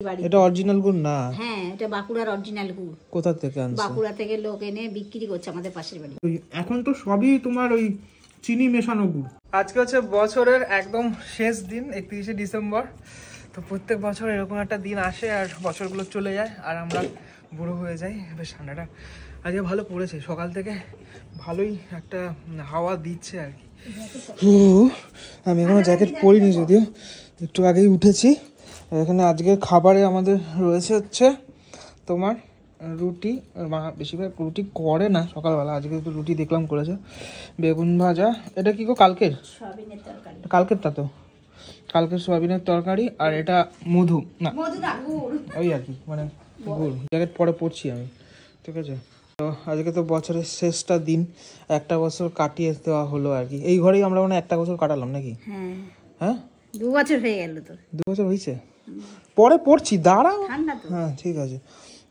এটা অরিজিনাল গুড় না? হ্যাঁ, এটা বাঁকুড়ার অরিজিনাল গুড়। কোথা থেকে আনছো? বাঁকুড়া থেকে লোক এনে বিক্রি করছে আমাদের পাশের বাড়ি। এখন তো সবই তোমার ওই চিনি মেশানো গুড়। আজকে হচ্ছে বছরের একদম শেষ দিন, 31শে ডিসেম্বর। তো প্রত্যেক বছর এরকম একটা দিন আসে আর বছরগুলো চলে যায় আর আমরা বুড়ো হয়ে যাই। বেশ ঠান্ডাটা আজকে ভালো পড়েছে, সকাল থেকে ভালোই একটা হাওয়া দিচ্ছে আর কি। আমি এখনো জ্যাকেট পরিনি, যদিও একটু আগেই উঠেছি। এখানে আজকে খাবারে আমাদের রয়েছে হচ্ছে তোমার রুটি, বেশিরভাগ রুটি করে না সকালবেলা, আজকে একটু রুটি দেখলাম করেছে, বেগুন ভাজা। এটা কি গো? কালকের সয়াবিনের তরকারি। কালকেরটা তো, কালকের সয়াবিনের তরকারি। আর এটা মধু না, ওই আর কি, মানে গুড়। জ্যাকেট পরে পড়ছি আমি, ঠিক আছে। তো আজকে তো বছরের শেষটা দিন, একটা বছর কাটিয়ে দেওয়া হলো আর কি। এই ঘরেই আমরা মানে একটা বছর কাটালাম নাকি? হ্যাঁ 2 বছর হয়ে গেল। তো 2 বছর হয়েছে, পরে পড়ছি, দাঁড়াও। হ্যাঁ ঠিক আছে।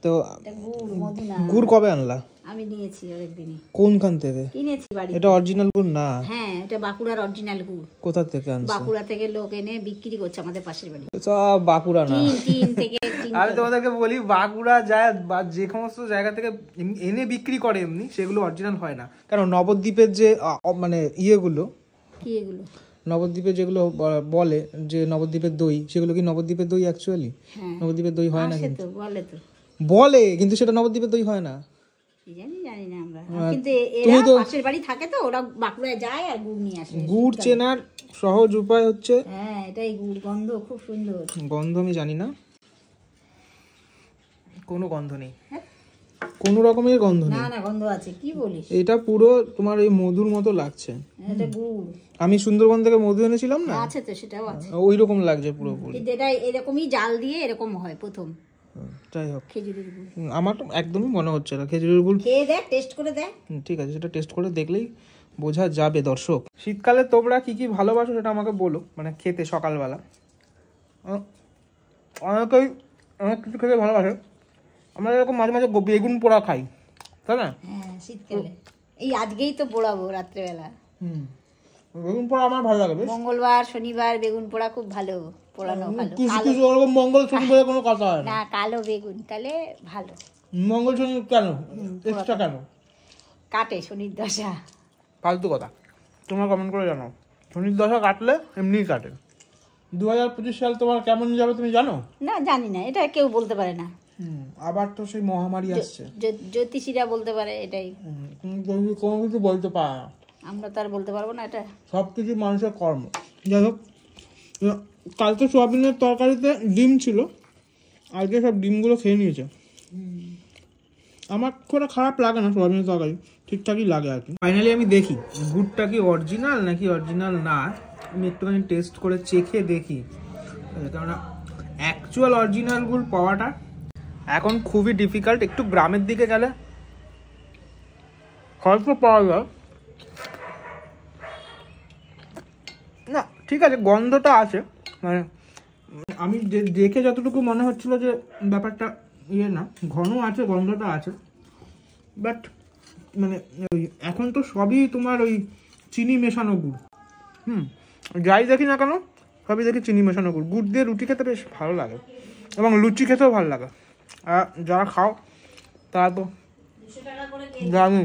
তো গুড় কবে আনলা? আমি নিয়েছি অনেকদিনই। কোনখান থেকে কিনেছি বাড়ি? এটা অরিজিনাল গুড় না? হ্যাঁ, এটা বাঁকুড়ার অরিজিনাল গুড়। কোথা থেকে আনছো? বাঁকুড়া থেকে লোক এনে বিক্রি করছে আমাদের পাশের বাড়ি। সব বাঁকুড়া না। আমি তোমাদেরকে বলি, বাঁকুড়া যায় বা যে সমস্ত জায়গা থেকে এনে বিক্রি করে এমনি, সেগুলো অরিজিনাল হয় না। কারণ নবদ্বীপের যে মানে ইয়েগুলো, কি এগুলো নবদ্বীপে যেগুলো বলে যে নবদ্বীপের দই, সেগুলো কি নবদ্বীপের দই অ্যাকচুয়ালি? নবদ্বীপের দই হয় না কিন্তু বলে, কিন্তু সেটা নবদ্বীপের দই হয় না। জানি না আমরা, কিন্তু এরা পাশের বাড়ি থাকে তো, ওরা বাঁকুড়ায় যায় আর গুড় নিয়ে আসে। গুড় চেনার সহজ উপায় হচ্ছে, হ্যাঁ এটাই গুড়। গন্ধ খুব সুন্দর। গন্ধ আমি জানি না, কোনো গন্ধ নেই, কোনো রকমের গন্ধ নেই। না গন্ধ আছে, কি বলিস? এটা পুরো তোমার এই মধুর মতো লাগছে। এটা গুড়। আমি সুন্দরবন থেকে মধু এনেছিলাম না, আছে তো, সেটাও আছে। ওই রকম লাগছে পুরোপুরি। কিন্তু এটা এরকমই জাল দিয়ে এরকম হয় প্রথম। যাই হোক, খেজুরের গুড় আমার তো একদমই মনে হচ্ছে না খেজুরের গুড়। খেয়ে দেখ, টেস্ট করে দেখ। ঠিক আছে, সেটা টেস্ট করে দেখলেই বোঝা যাবে। দর্শক, শীতকালে তোমরা কি কি ভালোবাসো সেটা আমাকে বলো, মানে খেতে সকালবেলা। অনেকেই অনেক কিছু খেতে ভালোবাসে। আমরা এরকম মাঝে মাঝে বেগুন পোড়া খাই, তাই না? হ্যাঁ, শীতকালে। এই আজকেই তো পোড়াবো রাত্রেবেলা। বেগুন পোড়া আমার ভালো লাগে। মঙ্গলবার শনিবার বেগুন পোড়া খুব ভালো, পোড়ানো ভালো। কিছু ওরকম মঙ্গল শনিবারে কোনো কথা হয় না, কালো বেগুন তাহলে ভালো। মঙ্গল শনি কেন এক্সট্রা কেন কাটে? শনির দশা। ফালতু কথা, তোমরা কমেন্ট করে জানাও। শনির দশা কাটলে এমনিই কাটে। 2025 সাল তোমার কেমন যাবে তুমি জানো? না, জানি না, এটা কেউ বলতে পারে না। আবার তো সেই মহামারী আসছে, জ্যোতিষীরা বলতে পারে এটাই। কোনো কিছু বলতে পারে না, আমরা তো আর বলতে পারবো না। এটা সবকিছু মানুষের কর্ম। যাই হোক, কালকে সোয়াবিনের তরকারিতে ডিম ছিল, আজকে সব ডিমগুলো খেয়ে নিয়েছে। আমার খুব খারাপ লাগে না সোয়াবিনের তরকারি, ঠিকঠাকই লাগে আর কি। ফাইনালি আমি দেখি গুড়টা কি অরিজিনাল নাকি অরিজিনাল না, আমি একটুখানি টেস্ট করে চেখে দেখি। কেননা অ্যাকচুয়াল অরিজিনাল গুড় পাওয়াটা এখন খুবই ডিফিকাল্ট। একটু গ্রামের দিকে গেলে হয়তো পাওয়া যায়। না ঠিক আছে, গন্ধটা আছে, মানে আমি দেখে যতটুকু মনে হচ্ছিল যে ব্যাপারটা ইয়ে না, ঘন আছে, গন্ধটা আছে। বাট মানে এখন তো সবই তোমার ওই চিনি মেশানো গুড়। যাই দেখি না কেন সবই দেখি চিনি মেশানো গুড়। গুড় দিয়ে রুটি খেতে বেশ ভালো লাগে, এবং লুচি খেতেও ভালো লাগে। আর যারা খাও তারা তো 200 টাকা করে জানি।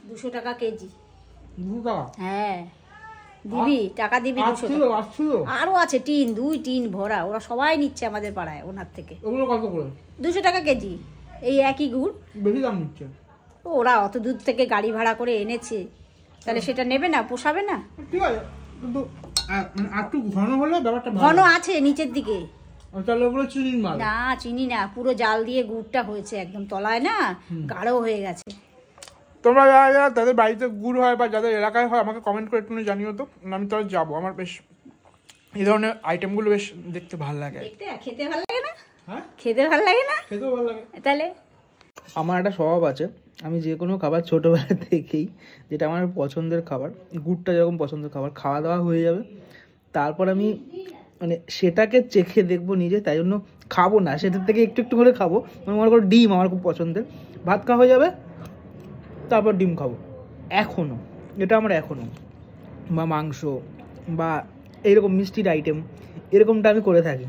200 টাকা কেজি। 200 টাকা? হ্যাঁ দিবি, টাকা দিবি। 200 টাকা আরো আছে, টিন 2 টিন ভরা। ওরা সবাই নিচ্ছে আমাদের পাড়ায় ওনার থেকে। ওগুলো কত করে? 200 টাকা কেজি। এই একই গুড়, বেশি দাম নিচ্ছে। ওরা অত দূর থেকে গাড়ি ভাড়া করে এনেছে, তাহলে সেটা নেবে না? পোষাবে না? ঠিক আছে, কিন্তু একটু ঘন হলে ব্যাপারটা ঘন আছে নিচের দিকে। তাহলে ওগুলো চিনির মাল? না, চিনি না, পুরো জাল দিয়ে গুড়টা হয়েছে, একদম তলায় না গাঢ় হয়ে গেছে। তোমরা যারা যারা তাদের বাড়িতে গুড় হয় বা যাদের এলাকায় হয় আমাকে কমেন্ট করে একটু জানিও তো, আমি তো যাবো। আমার বেশ এই ধরনের আইটেমগুলো বেশ দেখতে ভালো লাগে। খেতে ভালো লাগে না? হ্যাঁ, খেতে ভালো লাগে না? খেতেও ভালো লাগে। তাহলে আমার একটা স্বভাব আছে, আমি যে কোনো খাবার ছোটোবেলা থেকেই, যেটা আমার পছন্দের খাবার, গুড়টা যেরকম পছন্দের খাবার, খাওয়া দাওয়া হয়ে যাবে তারপর আমি মানে সেটাকে চেখে দেখবো নিজে, তাই জন্য খাবো না, সেটার থেকে একটু একটু করে খাবো। মনে করো ডিম আমার খুব পছন্দের, ভাত খাওয়া হয়ে যাবে তারপর ডিম খাবো। এখনও এটা আমার এখনও, বা মাংস বা এইরকম মিষ্টির আইটেম এরকমটা আমি করে থাকি।